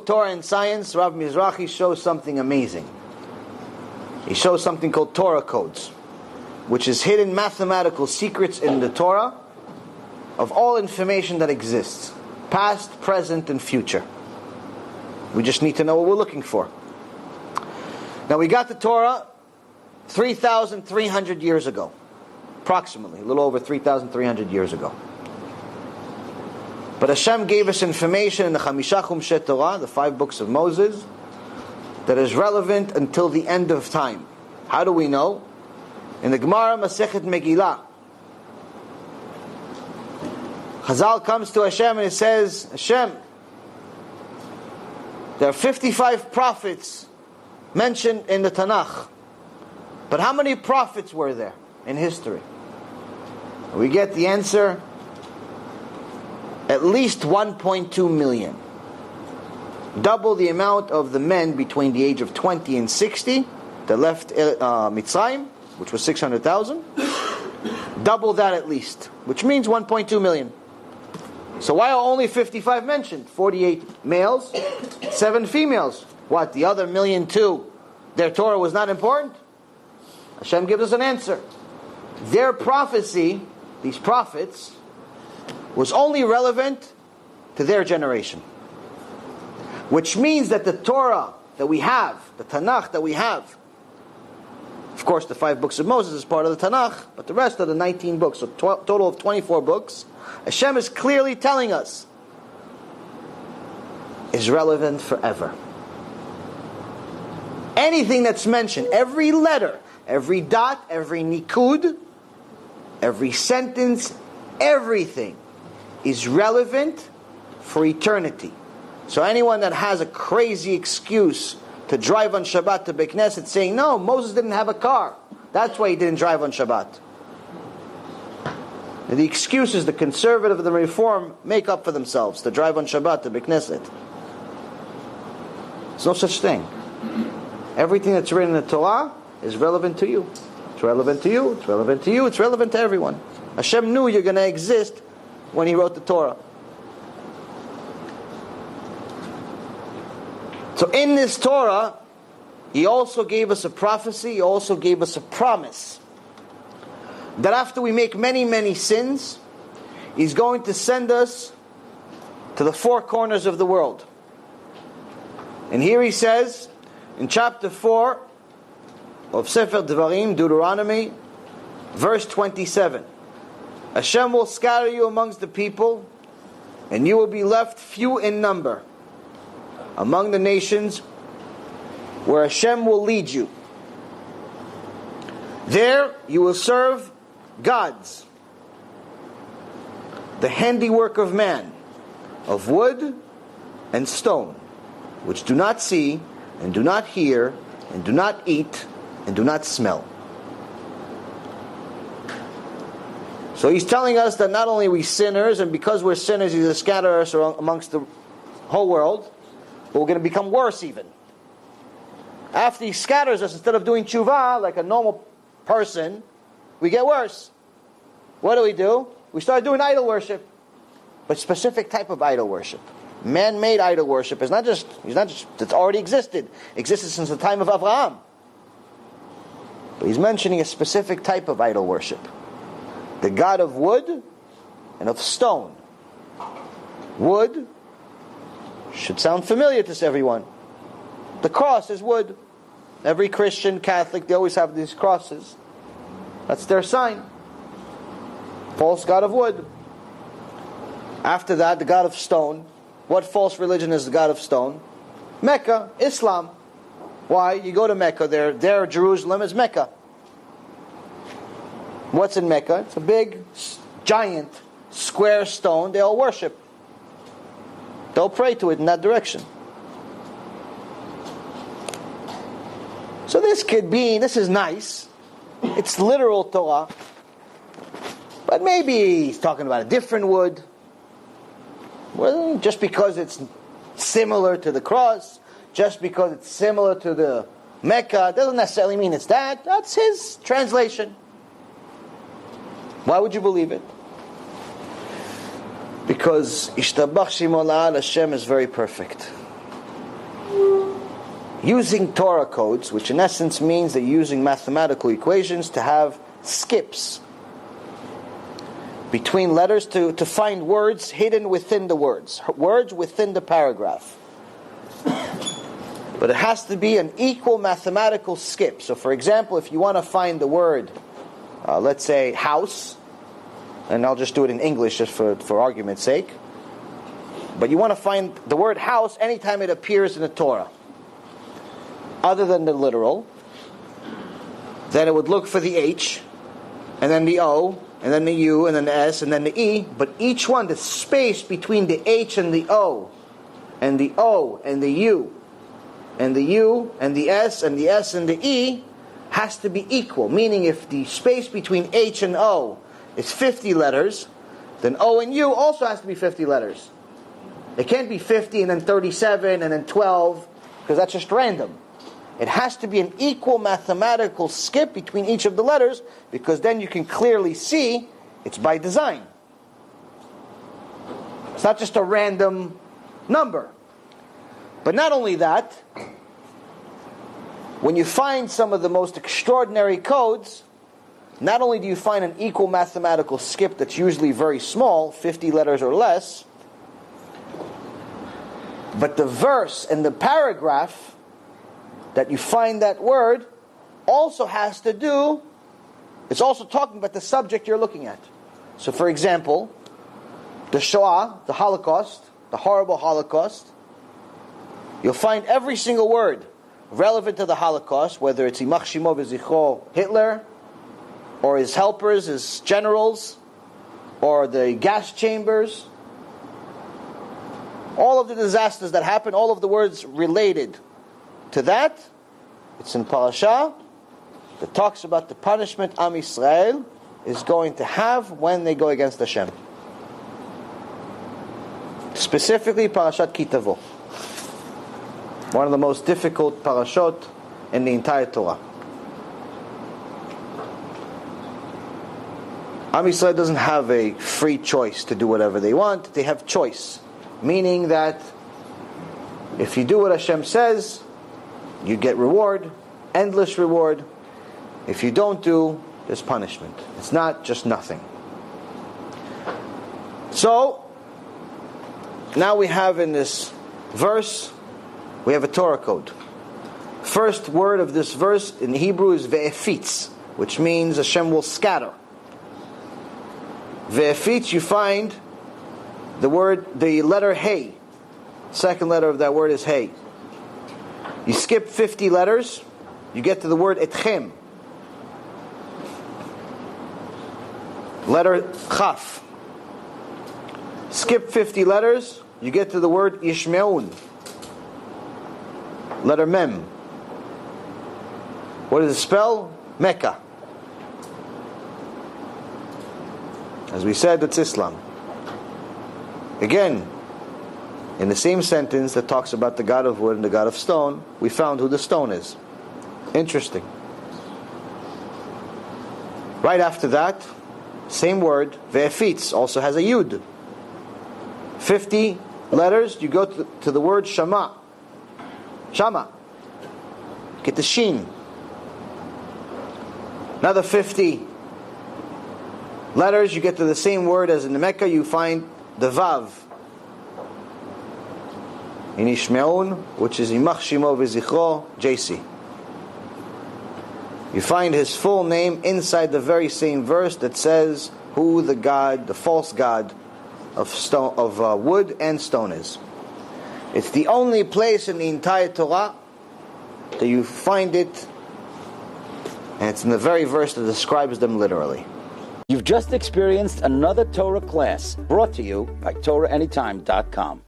Torah and science, Rav Mizrahi shows something amazing. He shows something called Torah codes, which is hidden mathematical secrets in the Torah of all information that exists, past, present, and future. We just need to know what we're looking for. Now, we got the Torah 3,300 years ago, approximately, a little over 3,300 years ago. But Hashem gave us information in the Chamisha Chumshei Torah, the 5 books of Moses, that is relevant until the end of time. How do we know? In the Gemara Masechet Megillah, Chazal comes to Hashem and it says, Hashem, there are 55 prophets mentioned in the Tanakh. But how many prophets were there in history? We get the answer, at least 1.2 million. Double the amount of the men between the age of 20 and 60 that left Mitzrayim, which was 600,000. Double that at least, which means 1.2 million. So why are only 55 mentioned? 48 males, 7 females. What, the other 1,000,002, their Torah was not important? Hashem gives us an answer. Their prophecy, these prophets, was only relevant to their generation. Which means that the Torah that we have, the Tanakh that we have, of course the 5 books of Moses is part of the Tanakh, but the rest of the 19 books, so total of 24 books, Hashem is clearly telling us, is relevant forever. Anything that's mentioned, every letter, every dot, every nikud, every sentence, everything is relevant for eternity. So anyone that has a crazy excuse to drive on Shabbat to Beit Knesset saying, no, Moses didn't have a car, that's why he didn't drive on Shabbat. And the excuses the conservative and the reform make up for themselves to drive on Shabbat to Beit Knesset. There's no such thing. Everything that's written in the Torah is relevant to you. It's relevant to you, it's relevant to you, it's relevant to everyone. Hashem knew you're going to exist when He wrote the Torah. So in this Torah, He also gave us a prophecy, He also gave us a promise. That after we make many, many sins, He's going to send us to the 4 corners of the world. And here He says, in chapter 4 of Sefer DEVARIM, Deuteronomy, verse 27, Hashem will scatter you amongst the people, and you will be left few in number among the nations where Hashem will lead you. There you will serve gods, the handiwork of man, of wood and stone, which do not see, and do not hear, and do not eat, and do not smell. So He's telling us that not only are we sinners, and because we're sinners, He's going to scatter us amongst the whole world, but we're going to become worse even. After He scatters us, instead of doing tshuva like a normal person, we get worse. What do? We start doing idol worship. But specific type of idol worship. Man-made idol worship is not just, it's already existed since the time of Abraham. But He's mentioning a specific type of idol worship. The God of wood and of stone. Wood should sound familiar to everyone. The cross is wood. Every Christian, Catholic, they always have these crosses. That's their sign. False god of wood. After that, the god of stone. What false religion is the god of stone? Mecca, Islam. Why? You go to Mecca, there Jerusalem is Mecca. What's in Mecca? It's a big, giant, square stone they all worship. They'll pray to it in that direction. So this is nice. It's literal Torah. But maybe he's talking about a different wood. Well, just because it's similar to the cross, just because it's similar to the Mecca, doesn't necessarily mean it's that. That's his translation. Why would you believe it? Because Ishtabach Shemo La'al, Hashem is very perfect. using Torah codes, which in essence means they're using mathematical equations to have skips between letters to find words hidden within the words within the paragraph. But it has to be an equal mathematical skip. So for example, if you want to find the word, let's say house, and I'll just do it in English just for argument's sake, but you want to find the word house anytime it appears in the Torah, other than the literal, then it would look for the H, and then the O, and then the U, and then the S, and then the E, but each one, the space between the H and the O, and the O, and the U, and the U, and the S, and the S, and the E, has to be equal. Meaning if the space between H and O is 50 letters, then O and U also has to be 50 letters. It can't be 50 and then 37 and then 12, because that's just random. It has to be an equal mathematical skip between each of the letters, because then you can clearly see it's by design. It's not just a random number. But not only that, when you find some of the most extraordinary codes, not only do you find an equal mathematical skip that's usually very small, 50 letters or less, but the verse and the paragraph that you find that word also has to do, it's also talking about the subject you're looking at. So for example, the Shoah, the Holocaust, the horrible Holocaust, you'll find every single word relevant to the Holocaust, whether it's Yimach Shemo v'Zichro Hitler, or his helpers, his generals, or the gas chambers, all of the disasters that happened, all of the words related to that, it's in Parashah that talks about the punishment Am Yisrael is going to have when they go against Hashem. Specifically, Parashat Ki Tavo, one of the most difficult parashot in the entire Torah. Am Yisrael doesn't have a free choice to do whatever they want. They have choice. Meaning that if you do what Hashem says, you get reward, endless reward. If you don't do, there's punishment. It's not just nothing. So, now we have in this verse, we have a Torah code. First word of this verse in Hebrew is ve'efitz, which means Hashem will scatter. Ve'efitz, you find the letter Hey. Second letter of that word is Hey. You skip 50 letters, you get to the word etchem. Letter Chaf. Skip 50 letters, you get to the word Yishmeun. Letter Mem. What does it spell? Mecca. As we said, it's Islam. Again, in the same sentence that talks about the God of wood and the God of stone, we found who the stone is. Interesting. Right after that, same word, ve'efitz, also has a yud. 50 letters, you go to the word Shama. Shama. Get the Shin. Another 50 letters, you get to the same word as in the Mecca, you find the Vav. In Ishmeun, which is Yimach Shemo v'Zichro, JC. You find his full name inside the very same verse that says who the God, the false God of stone, of wood and stone is. It's the only place in the entire Torah that you find it, and it's in the very verse that describes them literally. You've just experienced another Torah class brought to you by TorahAnytime.com.